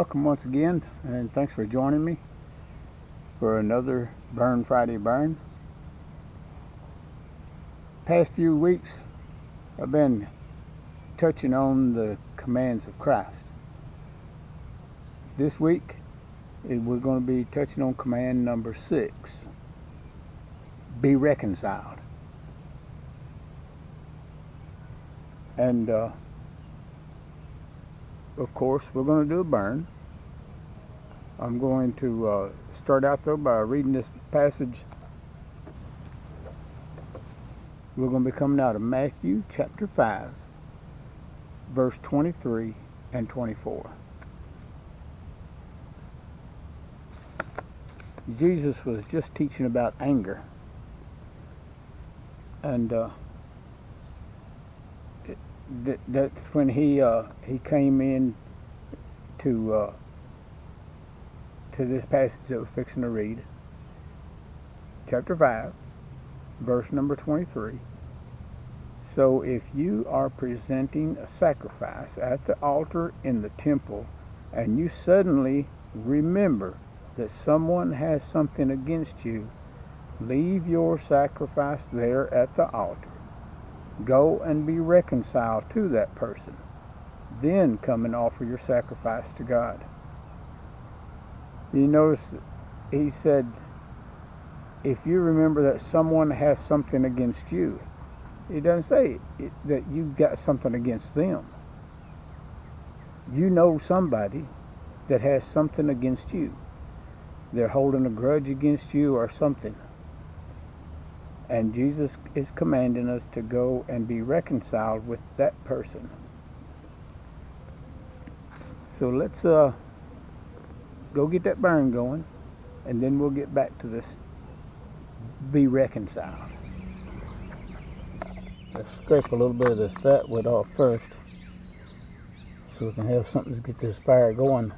Welcome once again, and thanks for joining me for another Burn Friday Burn. Past few weeks, I've been touching on the commands of Christ. This week, we're going to be touching on command number 6, be reconciled. And of course, we're going to do a burn. I'm going to start out though by reading this passage. We're going to be coming out of Matthew chapter 5, verse 23 and 24. Jesus was just teaching about anger. And that's when he came in to this passage that we're fixing to read, chapter 5, verse number 23. So if you are presenting a sacrifice at the altar in the temple, and you suddenly remember that someone has something against you, leave your sacrifice there at the altar. Go and be reconciled to that person. Then come and offer your sacrifice to God. You notice he said, if you remember that someone has something against you, he doesn't say that you've got something against them. You know somebody that has something against you. They're holding a grudge against you or something. And Jesus is commanding us to go and be reconciled with that person. So let's go get that burn going, and then we'll get back to this be reconciled. Let's scrape a little bit of this fat wood off first, so we can have something to get this fire going.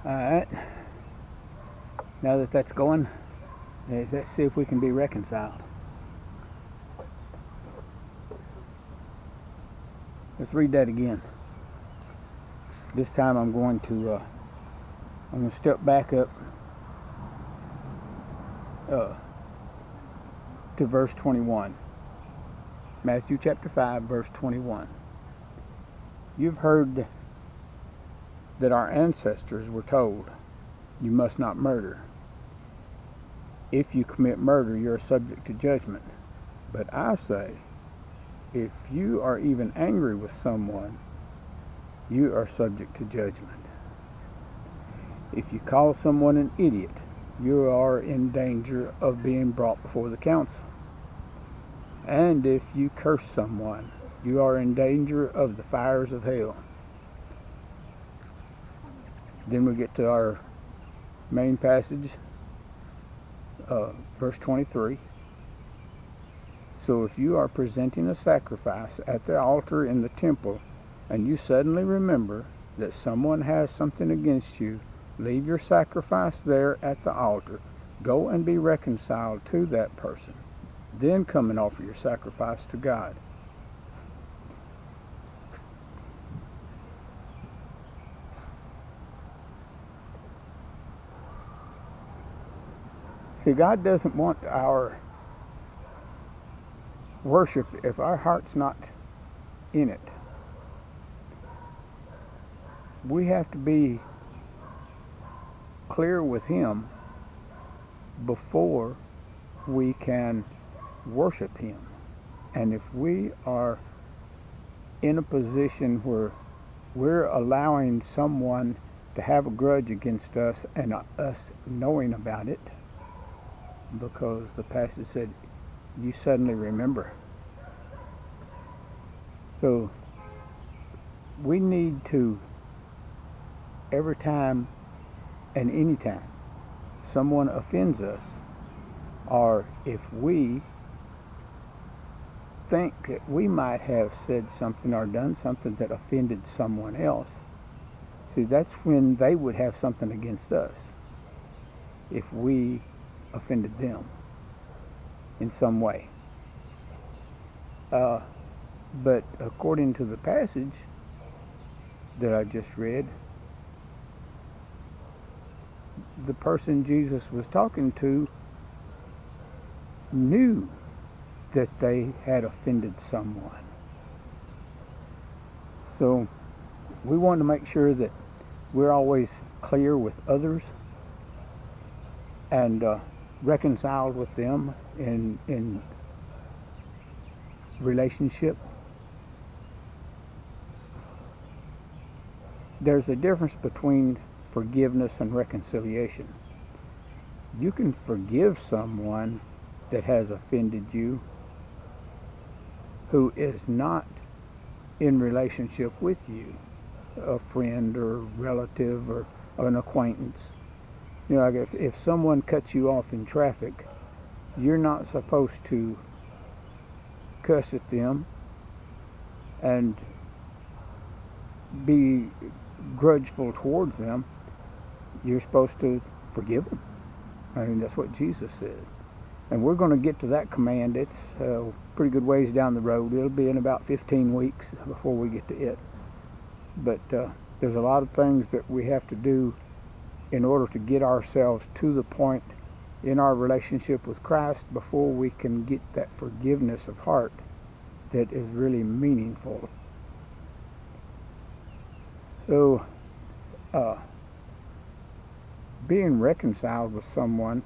Alright, now that that's going, let's see if we can be reconciled. Let's read that again. This time I'm going to step back up to verse 21. Matthew chapter 5, verse 21. You've heard that our ancestors were told, you must not murder. If you commit murder, you're subject to judgment. But I say, if you are even angry with someone, you are subject to judgment. If you call someone an idiot, you are in danger of being brought before the council. And if you curse someone, you are in danger of the fires of hell. Then we get to our main passage, verse 23. So if you are presenting a sacrifice at the altar in the temple, and you suddenly remember that someone has something against you, leave your sacrifice there at the altar. Go and be reconciled to that person. Then come and offer your sacrifice to God. See, God doesn't want our worship if our heart's not in it. We have to be clear with Him before we can worship Him. And if we are in a position where we're allowing someone to have a grudge against us and us knowing about it, because the passage said, you suddenly remember. So we need to, every time and any time someone offends us, or if we think that we might have said something or done something that offended someone else, see, that's when they would have something against us, if we offended them in some way. But according to the passage that I just read, the person Jesus was talking to knew that they had offended someone. So we want to make sure that we're always clear with others and reconciled with them in relationship. There's a difference between forgiveness and reconciliation. You can forgive someone that has offended you who is not in relationship with you, a friend or relative or an acquaintance. You know, like if someone cuts you off in traffic, you're not supposed to cuss at them and be grudgeful towards them. You're supposed to forgive them. I mean, that's what Jesus said. And we're going to get to that command. It's pretty good ways down the road. It'll be in about 15 weeks before we get to it. But there's a lot of things that we have to do in order to get ourselves to the point in our relationship with Christ before we can get that forgiveness of heart that is really meaningful. So, being reconciled with someone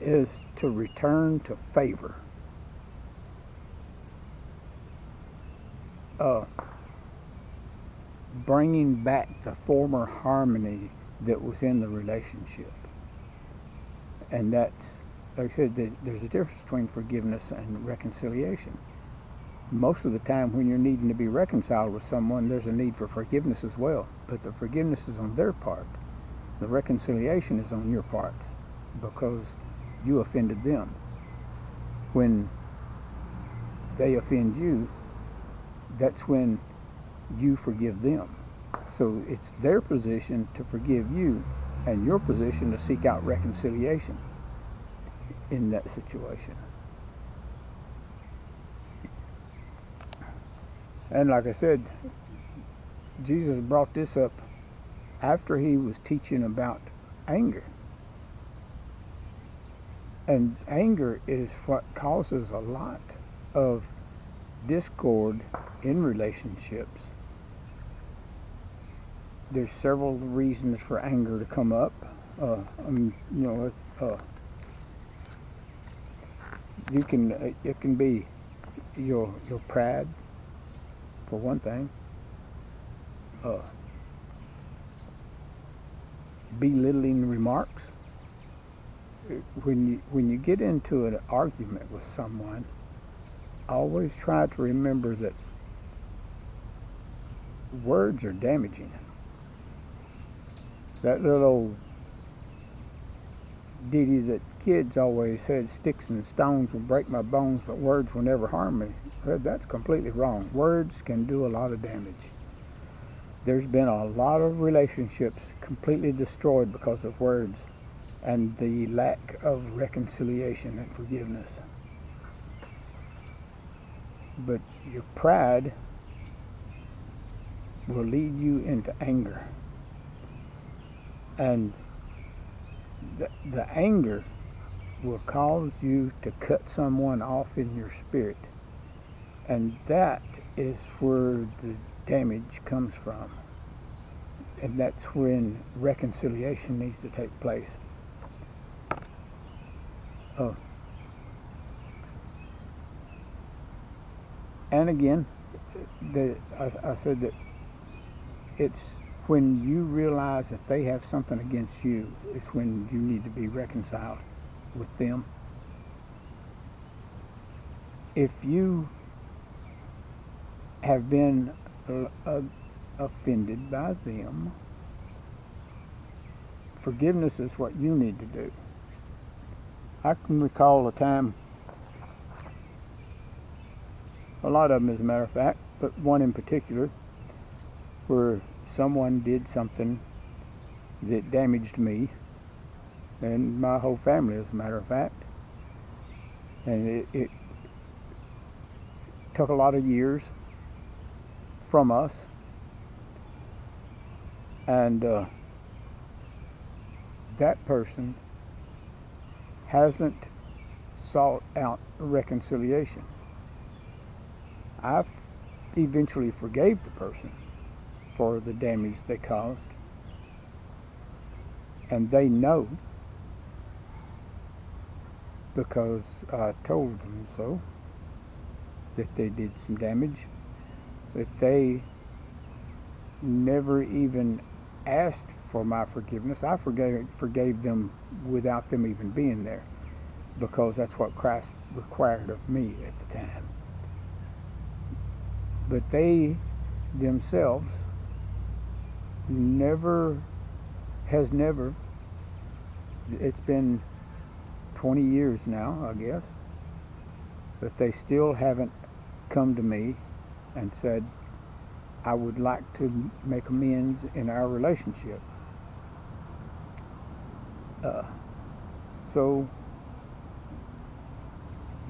is to return to favor. Bringing back the former harmony that was in the relationship. And that's, like I said, there's a difference between forgiveness and reconciliation. Most of the time when you're needing to be reconciled with someone, there's a need for forgiveness as well. But the forgiveness is on their part. The reconciliation is on your part because you offended them. When they offend you, that's when you forgive them. So it's their position to forgive you and your position to seek out reconciliation in that situation. And like I said, Jesus brought this up after he was teaching about anger. And anger is what causes a lot of discord in relationships. There's several reasons for anger to come up. It can be your pride, for one thing. Belittling remarks, when you get into an argument with someone, always try to remember that words are damaging. That little ditty that kids always said, "Sticks and stones will break my bones, but words will never harm me." That's completely wrong. Words can do a lot of damage. There's been a lot of relationships completely destroyed because of words and the lack of reconciliation and forgiveness. But your pride will lead you into anger. And the anger will cause you to cut someone off in your spirit. And that is where the damage comes from. And that's when reconciliation needs to take place. And again, I said that it's when you realize that they have something against you, it's when you need to be reconciled with them. If you have been offended by them, forgiveness is what you need to do. I can recall a time, a lot of them as a matter of fact, but one in particular, where someone did something that damaged me and my whole family as a matter of fact. And it took a lot of years from us. And that person hasn't sought out reconciliation. I eventually forgave the person for the damage they caused, and they know, because I told them so, that they did some damage, that they never even asked for my forgiveness. I forgave them without them even being there, because that's what Christ required of me at the time. But they themselves never, it's been 20 years now, I guess, but they still haven't come to me and said, "I would like to make amends in our relationship." So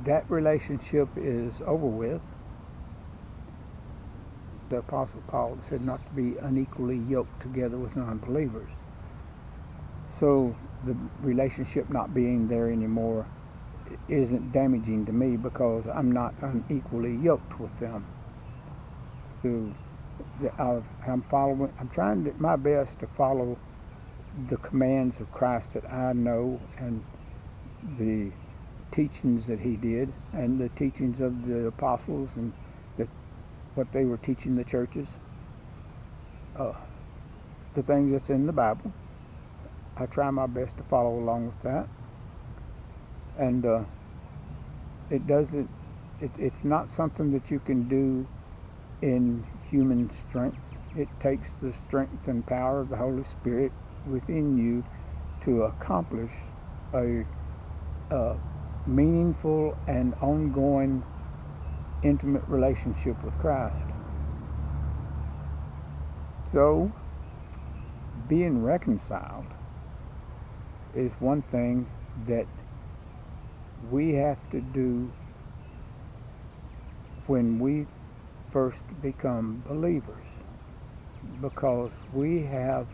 that relationship is over with. The Apostle Paul said not to be unequally yoked together with non-believers. So the relationship not being there anymore isn't damaging to me, because I'm not unequally yoked with them. So I'm trying my best to follow the commands of Christ that I know, and the teachings that he did, and the teachings of the apostles, and what they were teaching the churches, the things that's in the Bible. I try my best to follow along with that. And it's not something that you can do in human strength. It takes the strength and power of the Holy Spirit within you to accomplish a meaningful and ongoing intimate relationship with Christ. So being reconciled is one thing that we have to do when we first become believers, because we have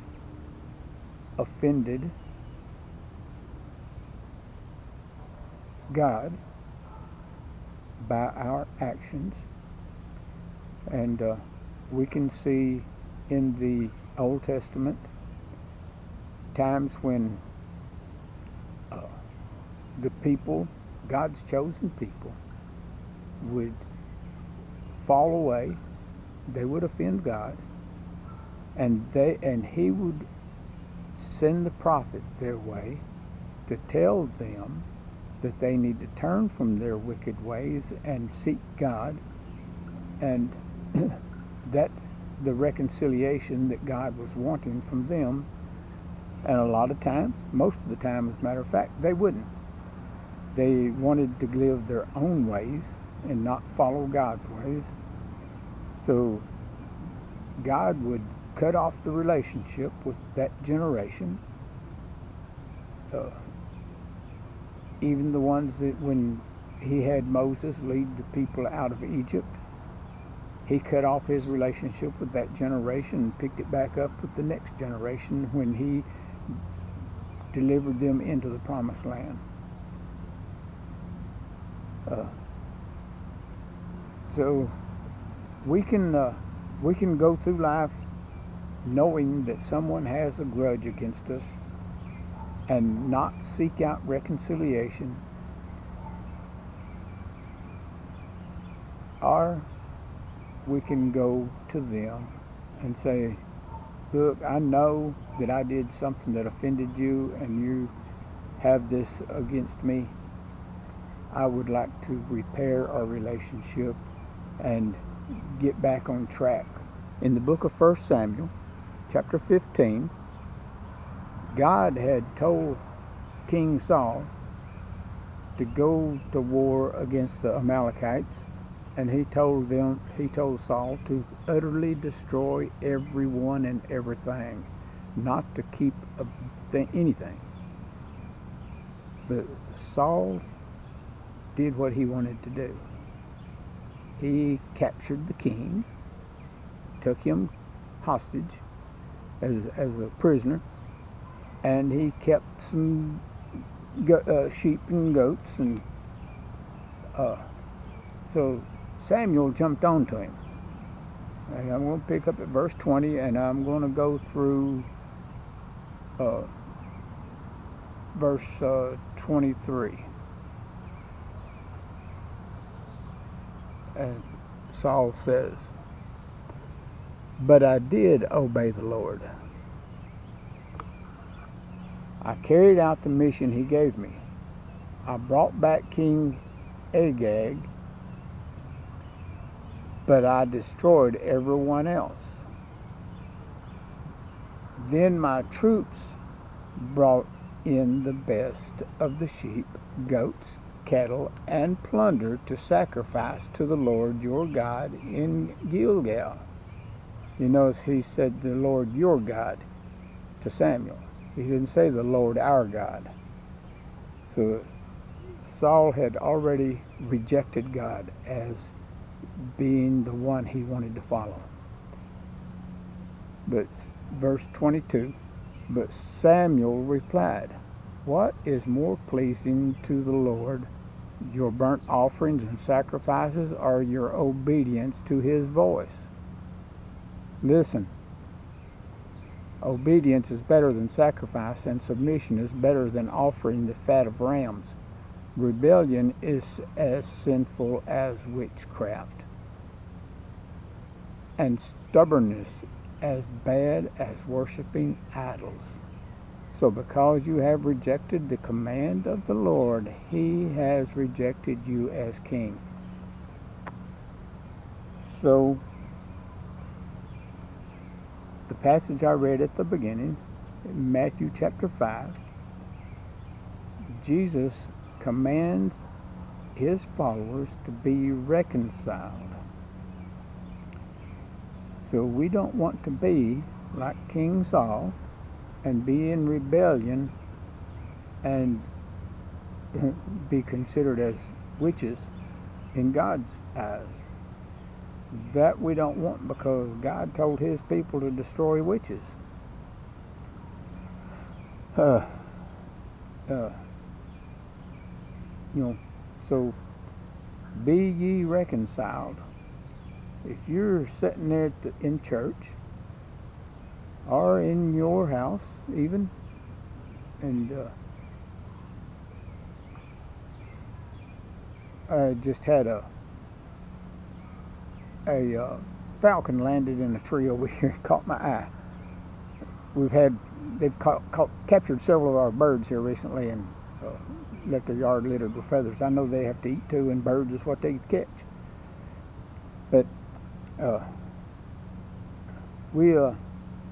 offended God by our actions. And we can see in the Old Testament times when the people, God's chosen people, would fall away. They would offend God, and he would send the prophet their way to tell them that they need to turn from their wicked ways and seek God. And that's the reconciliation that God was wanting from them. And a lot of times, most of the time as a matter of fact, they wouldn't. They wanted to live their own ways and not follow God's ways. So God would cut off the relationship with that generation. Even the ones that when he had Moses lead the people out of Egypt, he cut off his relationship with that generation and picked it back up with the next generation when he delivered them into the promised land. So we can go through life knowing that someone has a grudge against us and not seek out reconciliation, or we can go to them and say, look, I know that I did something that offended you and you have this against me. I would like to repair our relationship and get back on track. In the book of 1 Samuel, chapter 15, God had told King Saul to go to war against the Amalekites, and he told Saul to utterly destroy everyone and everything, not to keep anything. But Saul did what he wanted to do. He captured the king, took him hostage as a prisoner, and he kept some sheep and goats, and so Samuel jumped onto him. And I'm going to pick up at verse 20, and I'm going to go through verse 23. And Saul says, "But I did obey the Lord. I carried out the mission he gave me. I brought back King Agag, but I destroyed everyone else. Then my troops brought in the best of the sheep, goats, cattle, and plunder to sacrifice to the Lord your God in Gilgal." You notice he said the Lord your God to Samuel. He didn't say the Lord our God. So Saul had already rejected God as being the one he wanted to follow. But verse 22, "But Samuel replied, what is more pleasing to the Lord, your burnt offerings and sacrifices, or your obedience to his voice?" Listen, obedience is better than sacrifice, and submission is better than offering the fat of rams. Rebellion is as sinful as witchcraft, and stubbornness as bad as worshiping idols. So because you have rejected the command of the Lord, he has rejected you as king. So the passage I read at the beginning, in Matthew chapter 5, Jesus commands his followers to be reconciled. So we don't want to be like King Saul and be in rebellion and be considered as witches in God's eyes. That we don't want, because God told his people to destroy witches. So be ye reconciled. If you're sitting there in church or in your house even, and I just had a falcon landed in a tree over here and caught my eye. They've captured several of our birds here recently, and let their yard littered with feathers. I know they have to eat too, and birds is what they catch. But we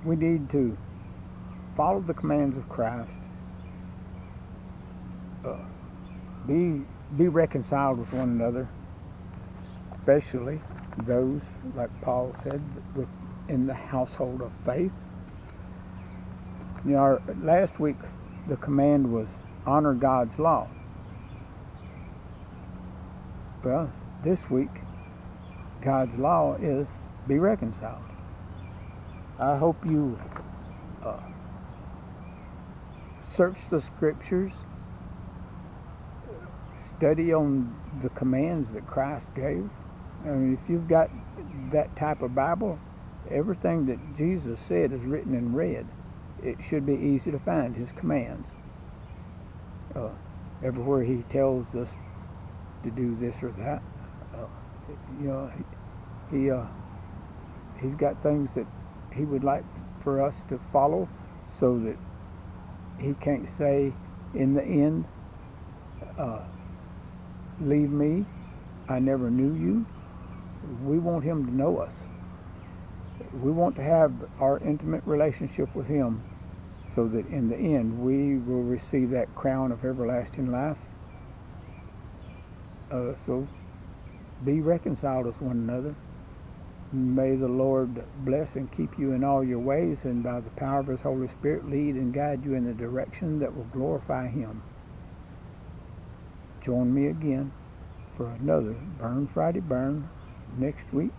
need to follow the commands of Christ. Be reconciled with one another, especially those, like Paul said, in the household of faith. You know, last week the command was honor God's law. Well, this week God's law is be reconciled. I hope you search the scriptures, study on the commands that Christ gave. I mean, if you've got that type of Bible, everything that Jesus said is written in red. It should be easy to find his commands. Everywhere he tells us to do this or that, you know, he's got things that he would like for us to follow, so that he can't say in the end, leave me, I never knew you. We want him to know us. We want to have our intimate relationship with him, so that in the end we will receive that crown of everlasting life. So be reconciled with one another. May the Lord bless and keep you in all your ways, and by the power of his Holy Spirit lead and guide you in the direction that will glorify him. Join me again for another Burn Friday Burn next week.